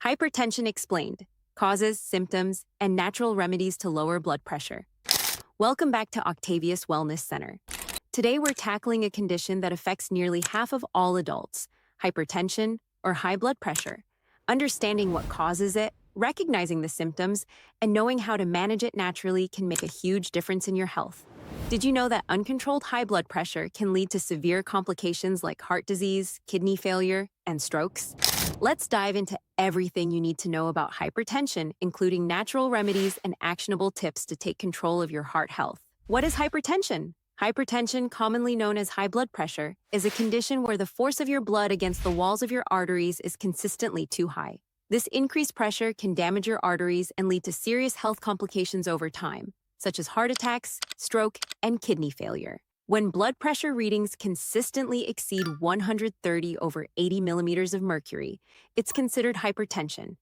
Hypertension explained. Causes, symptoms, and natural remedies to lower blood pressure. Welcome back to Octavius Wellness Center. Today we're tackling a condition that affects nearly half of all adults, hypertension or high blood pressure. Understanding what causes it, recognizing the symptoms, and knowing how to manage it naturally can make a huge difference in your health. Did you know that uncontrolled high blood pressure can lead to severe complications like heart disease, kidney failure, and strokes? Let's dive into everything you need to know about hypertension, including natural remedies and actionable tips to take control of your heart health. What is hypertension? Hypertension, commonly known as high blood pressure, is a condition where the force of your blood against the walls of your arteries is consistently too high. This increased pressure can damage your arteries and lead to serious health complications over time, such as heart attacks, stroke, and kidney failure. When blood pressure readings consistently exceed 130 over 80 millimeters of mercury, it's considered hypertension.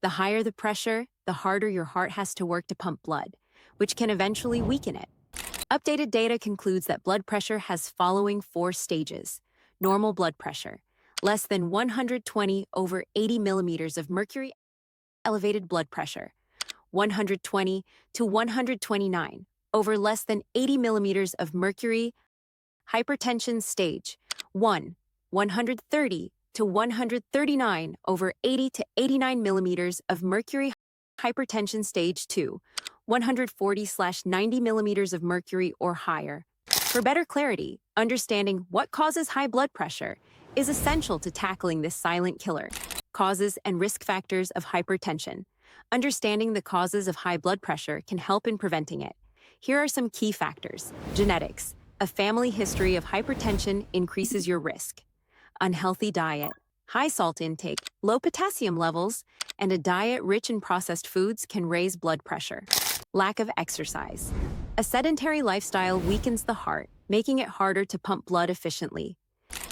The higher the pressure, the harder your heart has to work to pump blood, which can eventually weaken it. Updated data concludes that blood pressure has following 4 stages. Normal blood pressure, less than 120 over 80 millimeters of mercury. Elevated blood pressure, 120 to 129 over less than 80 millimeters of mercury. Hypertension stage 1, 130 to 139 over 80 to 89 millimeters of mercury. Hypertension stage 2, 140/90 millimeters of mercury or higher. For better clarity, understanding what causes high blood pressure is essential to tackling this silent killer. Causes and risk factors of hypertension. Understanding the causes of high blood pressure can help in preventing it. Here are some key factors. Genetics. A family history of hypertension increases your risk. Unhealthy diet. High salt intake, low potassium levels, and a diet rich in processed foods can raise blood pressure. Lack of exercise. A sedentary lifestyle weakens the heart, making it harder to pump blood efficiently.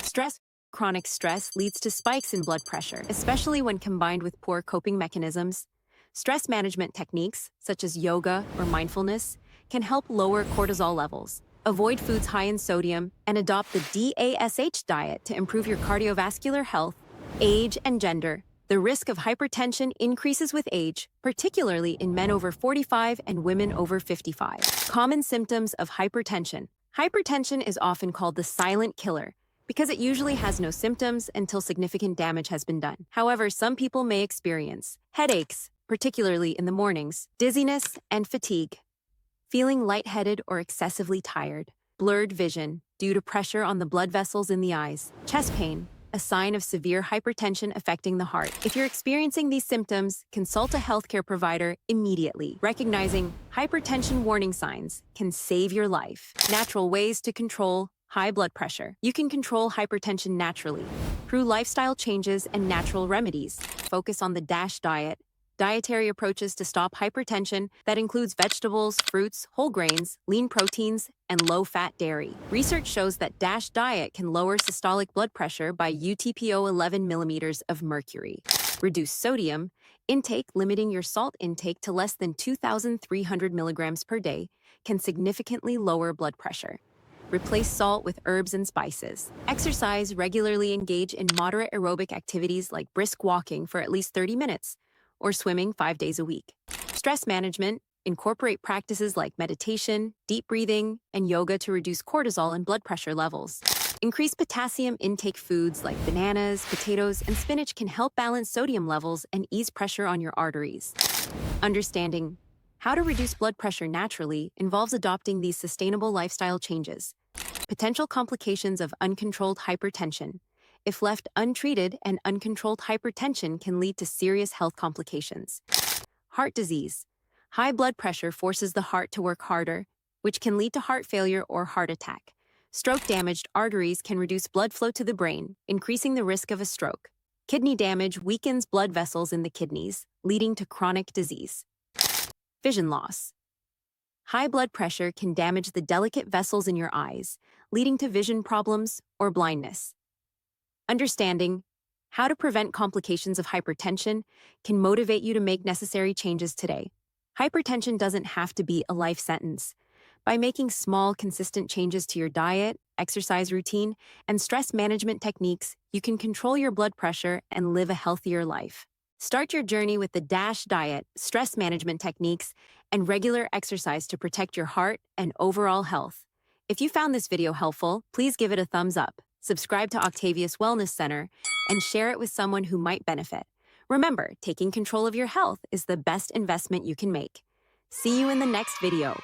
Stress. Chronic stress leads to spikes in blood pressure, especially when combined with poor coping mechanisms. Stress management techniques, such as yoga or mindfulness, can help lower cortisol levels. Avoid foods high in sodium and adopt the DASH diet to improve your cardiovascular health. Age and gender. The risk of hypertension increases with age, particularly in men over 45 and women over 55. Common symptoms of hypertension. Hypertension is often called the silent killer because it usually has no symptoms until significant damage has been done. However, some people may experience headaches, particularly in the mornings, dizziness and fatigue, feeling lightheaded or excessively tired, blurred vision due to pressure on the blood vessels in the eyes, chest pain, a sign of severe hypertension affecting the heart. If you're experiencing these symptoms, consult a healthcare provider immediately. Recognizing hypertension warning signs can save your life. Natural ways to control high blood pressure. You can control hypertension naturally through lifestyle changes and natural remedies. Focus on the DASH diet, dietary approaches to stop hypertension that includes vegetables, fruits, whole grains, lean proteins, and low-fat dairy. Research shows that DASH diet can lower systolic blood pressure by UTPO 11 millimeters of mercury. Reduce sodium intake. Limiting your salt intake to less than 2,300 milligrams per day can significantly lower blood pressure. Replace salt with herbs and spices. Exercise. Regularly engage in moderate aerobic activities like brisk walking for at least 30 minutes, or swimming 5 days a week. Stress management. Incorporate practices like meditation, deep breathing, and yoga to reduce cortisol and blood pressure levels. Increase potassium intake. Foods like bananas, potatoes, and spinach can help balance sodium levels and ease pressure on your arteries. Understanding how to reduce blood pressure naturally involves adopting these sustainable lifestyle changes. Potential complications of uncontrolled hypertension. If left untreated, and uncontrolled hypertension can lead to serious health complications. Heart disease. High blood pressure forces the heart to work harder, which can lead to heart failure or heart attack. Stroke-damaged arteries can reduce blood flow to the brain, increasing the risk of a stroke. Kidney damage weakens blood vessels in the kidneys, leading to chronic disease. Vision loss. High blood pressure can damage the delicate vessels in your eyes, leading to vision problems or blindness. Understanding how to prevent complications of hypertension can motivate you to make necessary changes today. Hypertension doesn't have to be a life sentence. By making small, consistent changes to your diet, exercise routine, and stress management techniques, you can control your blood pressure and live a healthier life. Start your journey with the DASH diet, stress management techniques, and regular exercise to protect your heart and overall health. If you found this video helpful, please give it a thumbs up, subscribe to Octavius Wellness Center, and share it with someone who might benefit. Remember, taking control of your health is the best investment you can make. See you in the next video.